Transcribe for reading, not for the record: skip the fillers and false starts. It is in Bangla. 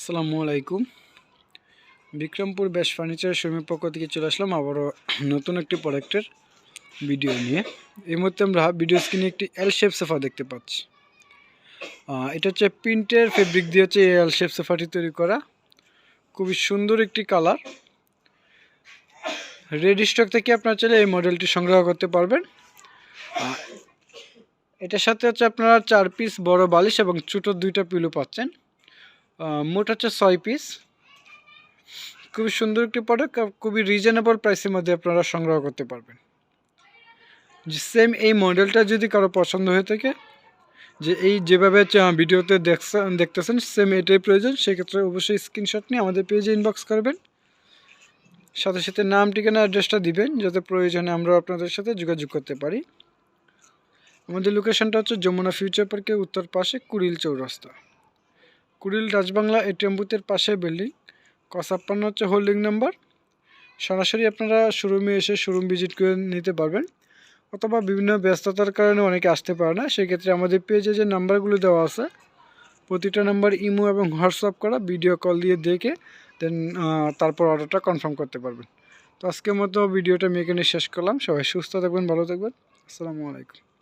আসসালামু আলাইকুম। বিক্রমপুর বেশ ফার্নিচার শোরুমের পক্ষ থেকে চলে আসলাম আবারও নতুন একটি প্রোডাক্টের ভিডিও নিয়ে। এই মুহূর্তে আমরা ভিডিও স্ক্রিনে একটি এল শেপ সোফা দেখতে পাচ্ছি। এটা হচ্ছে প্রিন্টের ফেব্রিক দিয়ে হচ্ছে এল শেপ সোফাটি তৈরি করা। খুবই সুন্দর একটি কালার। রেডি স্টক থেকে আপনারা চাইলে এই মডেলটি সংগ্রহ করতে পারবেন। এটার সাথে হচ্ছে আপনারা 4 পিস বড় বালিশ এবং ছোটো 2টা পিলো পাচ্ছেন। মোট হচ্ছে 6 পিস। খুবই সুন্দর একটি প্রোডাক্ট, খুবই রিজনেবল প্রাইসের মধ্যে আপনারা সংগ্রহ করতে পারবেন। সেম এই মডেলটা যদি কারো পছন্দ হয়ে থাকে, যে এই যেভাবে ভিডিওতে দেখতেছেন সেম এটাই প্রয়োজন, সেক্ষেত্রে অবশ্যই স্ক্রিনশট নিয়ে আমাদের পেজে ইনবক্স করবেন। সাথে সাথে নাম, ঠিকানা, অ্যাড্রেসটা দিবেন যাতে প্রয়োজনে আমরা আপনাদের সাথে যোগাযোগ করতে পারি। আমাদের লোকেশনটা হচ্ছে যমুনা ফিউচার পার্কের উত্তর পাশে কুড়িল চৌরাস্তা, কুড়িল রাজবাংলা এটিএম বুথের পাশে বিল্ডিং, ক56 হচ্ছে হোল্ডিং নাম্বার। সরাসরি আপনারা শোরুমে এসে শোরুম ভিজিট করে নিতে পারবেন, অথবা বিভিন্ন ব্যস্ততার কারণে অনেকে আসতে পারে না, সেক্ষেত্রে আমাদের পেজে যে নাম্বারগুলো দেওয়া আছে প্রতিটা নাম্বার ইমো এবং হোয়াটসঅ্যাপ করা, ভিডিও কল দিয়ে দেখে দেন তারপর অর্ডারটা কনফার্ম করতে পারবেন। তো আজকের মতো ভিডিওটা আমি এখানে শেষ করলাম। সবাই সুস্থ থাকবেন, ভালো থাকবেন। আসসালামু আলাইকুম।